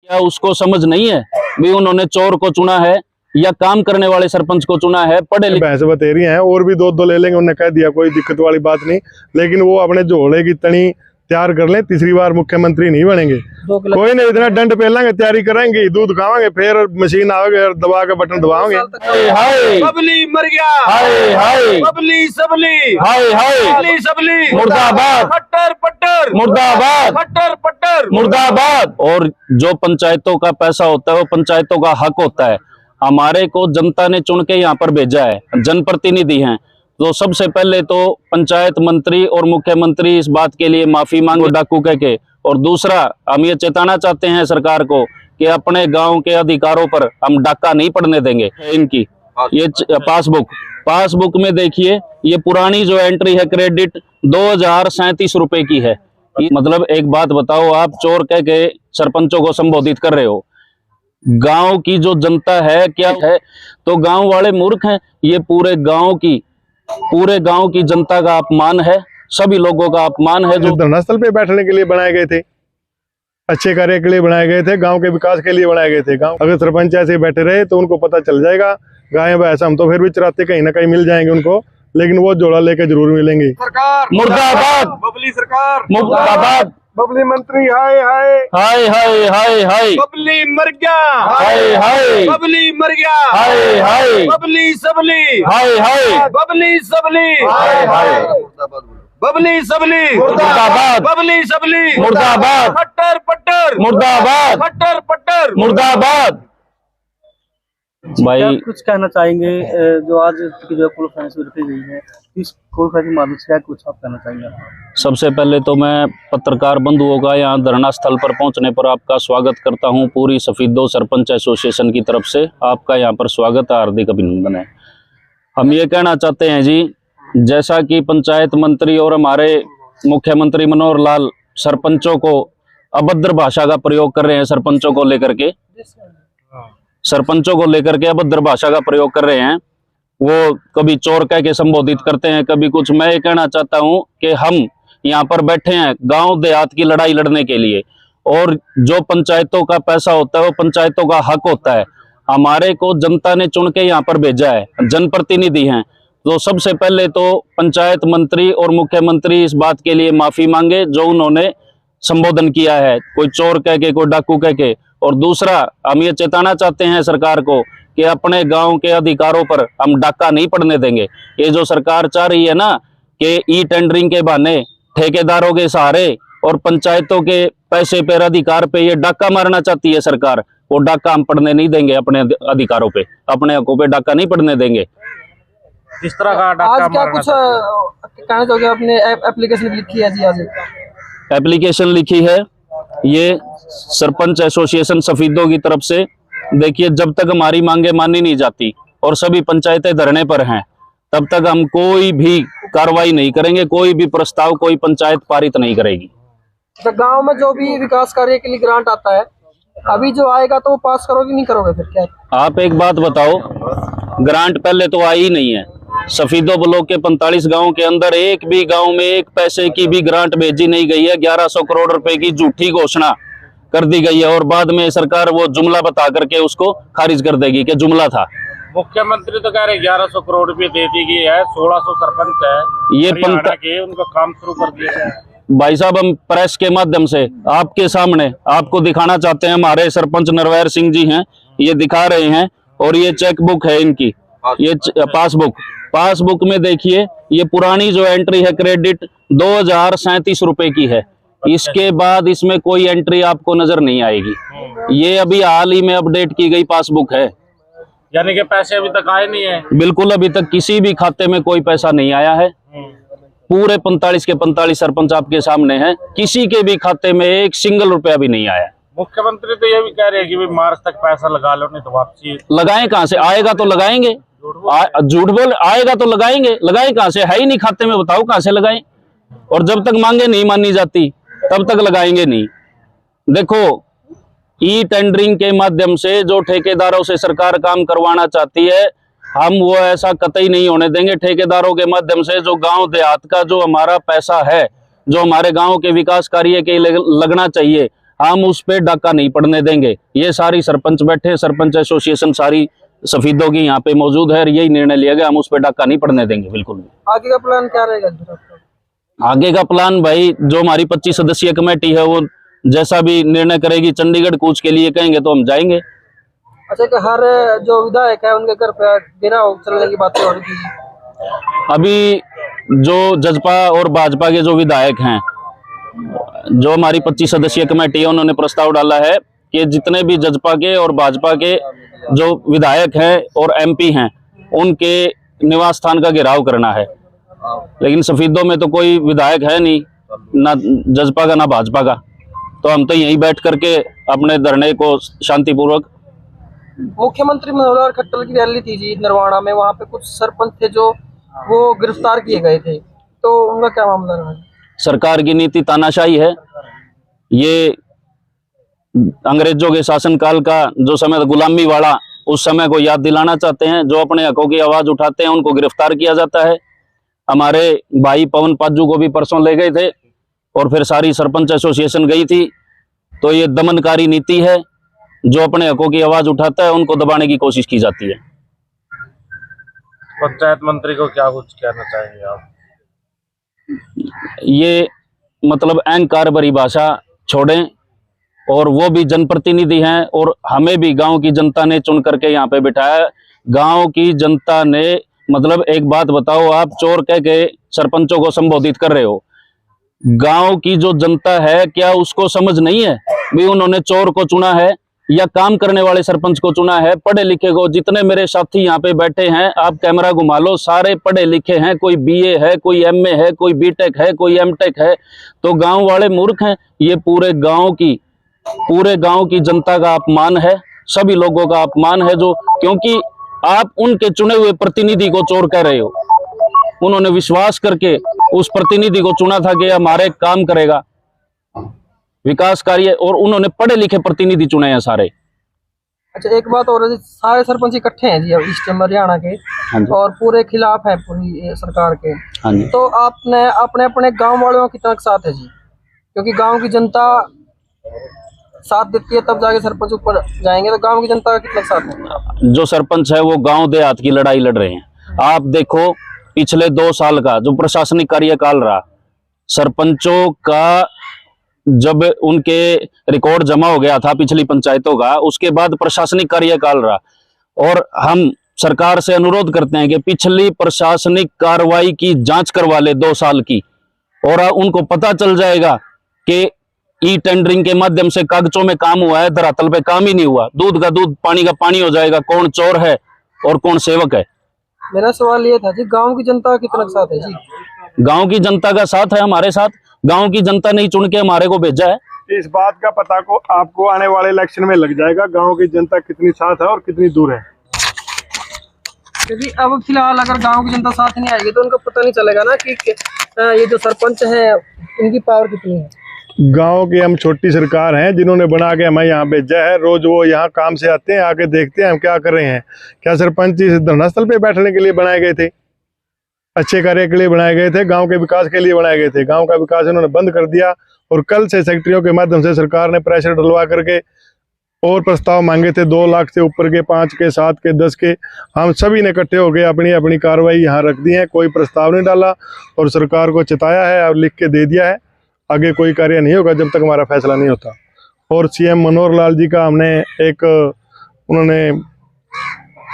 क्या उसको समझ नहीं है भी उन्होंने चोर को चुना है या काम करने वाले सरपंच को चुना है? पढ़े लिखे भैंस बतेरी हैं और भी दो ले लेंगे, उन्होंने कह दिया कोई दिक्कत वाली बात नहीं, लेकिन वो अपने झोले की तनी तैयार कर ले, तीसरी बार मुख्यमंत्री नहीं बनेंगे। कोई नहीं, इतना दंड पहलेंगे, तैयारी करेंगे, दूध खावांगे, फिर मशीन आओगे, दबा के बटन दबाओगे। हाय बबली मर गया, हाय हाय बबली सबली, हाय हाय बबली सबली, मुर्दाबाद पट्टर पट्टर, मुर्दाबाद पट्टर पट्टर, मुर्दाबाद। और जो पंचायतों का पैसा होता है वो पंचायतों का हक होता है। हमारे को जनता ने चुन के यहाँ पर भेजा है, जनप्रतिनिधि हैं, तो सबसे पहले तो पंचायत मंत्री और मुख्यमंत्री इस बात के लिए माफी मांगो डाकू कह के। और दूसरा, हम ये चेताना चाहते हैं सरकार को कि अपने गांव के अधिकारों पर हम डाका नहीं पड़ने देंगे। इनकी ये पासबुक में देखिए, ये पुरानी जो एंट्री है क्रेडिट 2037 रुपए की है। मतलब एक बात बताओ, आप चोर कह के सरपंचों को संबोधित कर रहे हो, गांव की जो जनता है क्या है? तो गांव वाले मूर्ख हैं। ये पूरे गांव की जनता का अपमान है, सभी लोगों का अपमान है। जो धरना स्थल पे बैठने के लिए बनाए गए थे, अच्छे कार्य के लिए बनाए गए थे, गांव के विकास के लिए बनाए गए थे। गांव अगर सरपंच ऐसे बैठे रहे तो उनको पता चल जाएगा, गाय भैंस हम तो फिर भी चराते कहीं ना कहीं मिल जाएंगे उनको, लेकिन वो जोड़ा लेके जरूर मिलेंगे। सरकार मुर्दाबाद, बबली सरकार मुर्दाबाद, बबली मंत्री हाय हाय हाय हाय हाय हाय, बबली मर गया, हाय हाय, बबली मर गया, हाय हाय, बबली सबली, हाय हाय, बबली सबली, हाय हाय, बबली सबली, मुर्दाबाद, बबली सबली, मुर्दाबाद, पट्टर पट्टर, मुर्दाबाद, पट्टर पट्टर, मुर्दाबाद। भाई क्या कुछ कहना चाहेंगे जो आज की जो पुलिस फाइनेंस रखी गई है, इस पुलिस फाइनेंस माध्यम से क्या कुछ आप कहना चाहेंगे? सबसे पहले तो मैं पत्रकार बंधुओं का यहाँ धरना स्थल पर पहुंचने पर आपका स्वागत करता हूं। पूरी सफीदो सरपंच एसोसिएशन की तरफ से आपका यहाँ पर स्वागत है, हार्दिक अभिनंदन है। हम ये कहना चाहते हैं जी, जैसा कि पंचायत मंत्री और हमारे मुख्यमंत्री मनोहर लाल सरपंचों को अभद्र भाषा का प्रयोग कर रहे हैं, सरपंचों को लेकर के अभद्र भाषा का प्रयोग कर रहे हैं, वो कभी चोर कह के संबोधित करते हैं, कभी कुछ। मैं ये कहना चाहता हूं कि हम यहाँ पर बैठे हैं गांव देहात की लड़ाई लड़ने के लिए, और जो पंचायतों का पैसा होता है वो पंचायतों का हक होता है। हमारे को जनता ने चुन के यहाँ पर भेजा है, जनप्रतिनिधि हैं, तो सबसे पहले तो पंचायत मंत्री और मुख्यमंत्री इस बात के लिए माफी मांगे जो उन्होंने संबोधन किया है, कोई चोर कह के, कोई डाकू कह के। और दूसरा, हम ये चेताना चाहते हैं सरकार को कि अपने गांव के अधिकारों पर हम डाका नहीं पड़ने देंगे। ये जो सरकार चाह रही है ना कि ई टेंडरिंग के बहाने ठेकेदारों के सहारे और पंचायतों के पैसे पर, अधिकार पे ये डाका मारना चाहती है सरकार, वो डाका हम पड़ने नहीं देंगे। अपने अधिकारों पे, अपने हकों पे डाका नहीं पड़ने देंगे। इस तरह का डाका आज क्या कुछ कहना चाहोगे? अपने एप्लीकेशन लिखी है जी, आज एप्लीकेशन लिखी है ये सरपंच एसोसिएशन सफीदों की तरफ से। देखिए, जब तक हमारी मांगे मानी नहीं जाती और सभी पंचायतें धरने पर हैं, तब तक हम कोई भी कार्रवाई नहीं करेंगे, कोई भी प्रस्ताव कोई पंचायत पारित नहीं करेगी। तो गांव में जो भी विकास कार्य के लिए ग्रांट आता है, अभी जो आएगा तो वो पास करोगे नहीं करोगे? फिर क्या आप एक बात बताओ, ग्रांट पहले तो आई ही नहीं है। सफीदो ब्लॉक के 45 गांव के अंदर एक भी गांव में एक पैसे की भी ग्रांट भेजी नहीं गई है। 1100 करोड़ रुपए की झूठी घोषणा कर दी गई है, और बाद में सरकार वो जुमला बता करके उसको खारिज कर देगी कि जुमला था। मुख्यमंत्री तो कह रहे 1100 करोड़ रुपए दे दी गई है, 1600 सरपंच है ये के उनका काम शुरू कर दिया है। भाई साहब, हम प्रेस के माध्यम से आपके सामने आपको दिखाना चाहते हैं। हमारे सरपंच नरवैर सिंह जी हैं, ये दिखा रहे हैं, और ये चेकबुक है इनकी, ये पासबुक में देखिए, ये पुरानी जो एंट्री है क्रेडिट 2037 रुपए की है। इसके बाद इसमें कोई एंट्री आपको नजर नहीं आएगी। ये अभी हाल ही में अपडेट की गई पासबुक है, यानी कि पैसे अभी तक आए नहीं है। बिल्कुल, अभी तक किसी भी खाते में कोई पैसा नहीं आया है। पूरे 45 के 45 सरपंच आपके सामने हैं, किसी के भी खाते में एक सिंगल रुपया भी नहीं आया। मुख्यमंत्री तो ये भी कह रहे हैं कि भाई मार्च तक पैसा लगा लो, नहीं तो वापसी। लगाएं कहाँ से? आएगा तो लगाएंगे, झूठ बोल, आएगा तो लगाएंगे, लगाएं कहाँ से? है ही नहीं खाते में, बताओ कहाँ से लगाएं? और जब तक मांगे नहीं मानी जाती तब तक लगाएंगे नहीं। देखो, ई टेंडरिंग के माध्यम से जो ठेकेदारों से सरकार काम करवाना चाहती है, हम वो ऐसा कतई नहीं होने देंगे। ठेकेदारों के माध्यम से जो गांव देहात का जो हमारा पैसा है, जो हमारे गांव के विकास कार्य के लगना चाहिए, हम उस पे डाका नहीं पड़ने देंगे। ये सारी सरपंच बैठे, सरपंच एसोसिएशन सारी सफीदों की यहाँ पे मौजूद है और यही निर्णय लिया गया, हम उस पे डाका नहीं पड़ने देंगे बिल्कुल भी। आगे का प्लान क्या रहेगा फिर आपका? आगे का प्लान भाई, जो हमारी 25 सदस्यीय कमेटी है वो जैसा भी निर्णय करेगी, चंडीगढ़ कूच के लिए कहेंगे तो हम जाएंगे। अच्छा कि हर जो विधायक है उनके घर पे डेरा चलने की बातें हो रही थी। अभी जो जजपा और भाजपा के जो विधायक हैं, जो हमारी 25 सदस्यीय कमेटी है, उन्होंने प्रस्ताव डाला है कि जितने भी जजपा के और भाजपा के जो विधायक हैं और एमपी हैं, उनके निवास स्थान का घेराव करना है। लेकिन सफीदों में तो कोई विधायक है नहीं, ना जजपा का ना भाजपा का, तो हम तो यहीं बैठ करके अपने धरने को शांतिपूर्वक। मुख्यमंत्री मनोहर खट्टर की रैली थी जी नरवाना में, वहाँ पे कुछ सरपंच थे जो वो गिरफ्तार किए गए थे, तो उनका क्या मामला रहा? सरकार की नीति तानाशाही है। ये अंग्रेजों के शासनकाल का जो समय गुलामी वाला, उस समय को याद दिलाना चाहते हैं। जो अपने हकों की आवाज उठाते हैं उनको गिरफ्तार किया जाता है। हमारे भाई पवन पाजू को भी परसों ले गए थे और फिर सारी सरपंच एसोसिएशन गई थी। तो ये दमनकारी नीति है, जो अपने हकों की आवाज उठाता है उनको दबाने की कोशिश की जाती है। पंचायत मंत्री को क्या कुछ कहना चाहेंगे आप? ये मतलब अहंकार भरी भाषा छोड़ें, और वो भी जनप्रतिनिधि हैं और हमें भी गांव की जनता ने चुन करके यहाँ पे बिठाया। गांव की जनता ने, मतलब एक बात बताओ, आप चोर कह के सरपंचों को संबोधित कर रहे हो। गांव की जो जनता है, क्या उसको समझ नहीं है भी उन्होंने चोर को चुना है या काम करने वाले सरपंच को चुना है? पढ़े लिखे को, जितने मेरे साथी यहाँ पे बैठे हैं, आप कैमरा घुमा लो, सारे पढ़े लिखे हैं। कोई बीए है, कोई एमए है, कोई बीटेक है, कोई एमटेक है। तो गांव वाले मूर्ख हैं? ये पूरे गांव की जनता का अपमान है, सभी लोगों का अपमान है, जो क्योंकि आप उनके चुने हुए प्रतिनिधि को चोर कह रहे हो। उन्होंने विश्वास करके उस प्रतिनिधि को चुना था कि हमारे काम करेगा, विकास कार्य, और उन्होंने पढ़े लिखे प्रतिनिधि चुने हैं सारे। अच्छा एक बात और है, सारे सरपंच इकट्ठे हैं जी अब ईस्ट हरियाणा के, हाँ जी। और पूरे खिलाफ है पूरी सरकार के। हाँ जी। तो आपने अपने गांव वालों का कितना साथ है जी? क्योंकि गांव की जनता साथ देती है तब जाके सरपंच ऊपर जाएंगे, तो गांव की जनता का कितना साथ है? जो सरपंच है वो गांव देहात की लड़ाई लड़ रहे हैं। आप देखो, पिछले 2 साल का जो प्रशासनिक कार्यकाल रहा, सरपंचों का जब उनके रिकॉर्ड जमा हो गया था पिछली पंचायतों का, उसके बाद प्रशासनिक कार्यकाल रहा। और हम सरकार से अनुरोध करते हैं कि पिछली प्रशासनिक कार्रवाई की जांच करवा ले 2 साल की, और उनको पता चल जाएगा कि ई टेंडरिंग के माध्यम से कागजों में काम हुआ है, धरातल पे काम ही नहीं हुआ। दूध का दूध, पानी का पानी हो जाएगा। कौन चोर है और कौन सेवक है? मेरा सवाल ये था जी, गांव की जनता का कितना साथ है जी? गांव की जनता का साथ है हमारे साथ। गांव की जनता ने ही चुन के हमारे को भेजा है। इस बात का पता को आपको आने वाले इलेक्शन में लग जाएगा, गांव की जनता कितनी साथ है और कितनी दूर है। क्योंकि अब फिलहाल अगर गांव की जनता साथ नहीं आएगी तो उनको पता नहीं चलेगा ना कि ये जो सरपंच है इनकी पावर कितनी है। गांव की हम छोटी सरकार हैं, जिन्होंने बना के हमें यहाँ भेजा है। रोज वो यहाँ काम से आते हैं, आके देखते हैं हम क्या कर रहे हैं। क्या सरपंच इस धरना स्थल पे बैठने के लिए बनाए गए थे? अच्छे कार्य के लिए बनाए गए थे, गांव के विकास के लिए बनाए गए थे। गांव का विकास इन्होंने बंद कर दिया, और कल से सेक्रेटरियों के माध्यम से सरकार ने प्रेशर डलवा करके और प्रस्ताव मांगे थे 2 लाख से ऊपर के, 5 के, 7 के, 10 के। हम सभी ने इकट्ठे होकर अपनी अपनी कार्रवाई यहाँ रख दी है। कोई प्रस्ताव नहीं डाला और सरकार को चिताया है और लिख के दे दिया है, आगे कोई कार्य नहीं होगा जब तक हमारा फैसला नहीं होता। और सीएम मनोहर लाल जी का हमने उन्होंने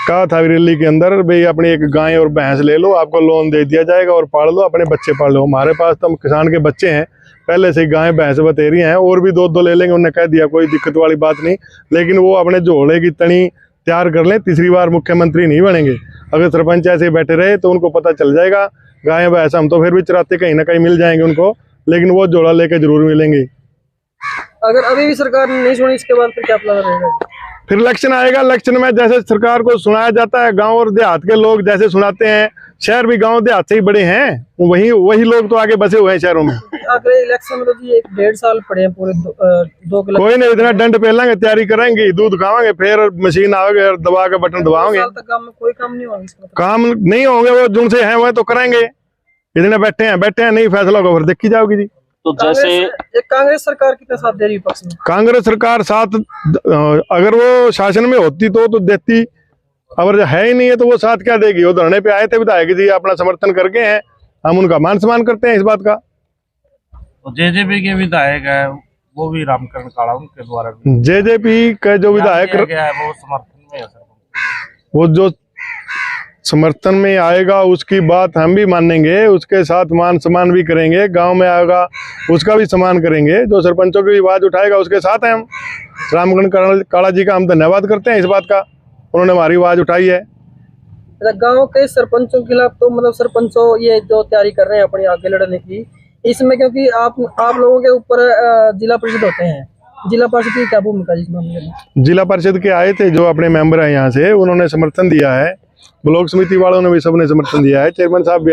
कहा था रैली के अंदर, भाई अपनी एक गाय और भैंस ले लो, आपको लोन दे दिया जाएगा और पाल लो, अपने बच्चे पाल लो। हमारे पास तो हम किसान के बच्चे हैं, पहले से गाय भैंस बतेरी हैं, और भी 2 ले लेंगे। उन्होंने कह दिया कोई दिक्कत वाली बात नहीं, लेकिन वो अपने झोले की तनी तैयार कर लें, तीसरी बार मुख्यमंत्री नहीं बनेंगे। अगर सरपंच ऐसे बैठे रहे तो उनको पता चल जाएगा। गाय भैंस हम तो फिर भी चराते कहीं ना कहीं मिल जाएंगे उनको, लेकिन वो झोला लेके जरूर मिलेंगे। अगर अभी भी सरकार ने नहीं सुनी, इसके बाद फिर क्या प्लान रहेगा? फिर इलेक्शन आएगा, इलेक्शन में जैसे सरकार को सुनाया जाता है, गांव और देहात के लोग जैसे सुनाते हैं, शहर भी गांव देहात से ही बड़े हैं, वही लोग तो आगे बसे हुए हैं शहरों में। अगले इलेक्शन में तो जी 1-1.5 साल पड़े हैं पूरे, 2 कोई नहीं, इतना डंड पहलेंगे, तैयारी करेंगे, दूध खावांगे, फिर मशीन आवेगी, दबा के बटन दबाओगे। 2 साल तक गांव में कोई काम नहीं होगा। काम नहीं होंगे, वो जिनसे हैं वह तो करेंगे। इतने बैठे हैं नहीं, फैसला होगा फिर देखी जाओगी जी। तो जैसे कांग्रेस सरकार कितना साथ दे रही है विपक्ष में? कांग्रेस सरकार साथ अगर वो शासन में होती तो देती, अगर है ही नहीं है तो वो साथ क्या देगी। वो धरने पे आए थे विधायक जी, अपना समर्थन करके हैं, हम उनका मान सम्मान करते हैं इस बात का। तो जेजेपी के विधायक है वो भी रामकरण काला उनके द्वारा भी जेजेपी का जो विधायक किया गया है वो समर्थन में है सर। वो जो समर्थन में आएगा उसकी बात हम भी मानेंगे, उसके साथ मान सम्मान भी करेंगे। गांव में आएगा उसका भी सम्मान करेंगे। जो सरपंचों की आवाज उठाएगा उसके साथ हैं हम। रामकरण काला जी का हम धन्यवाद करते हैं इस बात का, उन्होंने हमारी आवाज उठाई है। गांव के सरपंचों के खिलाफ तो मतलब सरपंचों ये जो तैयारी कर रहे हैं अपनी आगे लड़ने की, इसमें क्योंकि आप लोगों के ऊपर जिला परिषद होते हैं, जिला परिषद की क्या भूमिका है इस मामले में? जिला परिषद के आए थे जो अपने मेंबर हैं यहाँ से, उन्होंने समर्थन दिया है। ब्लॉक समिति वालों ने भी सबने समर्थन दिया है। चेयरमैन साहब भी आए।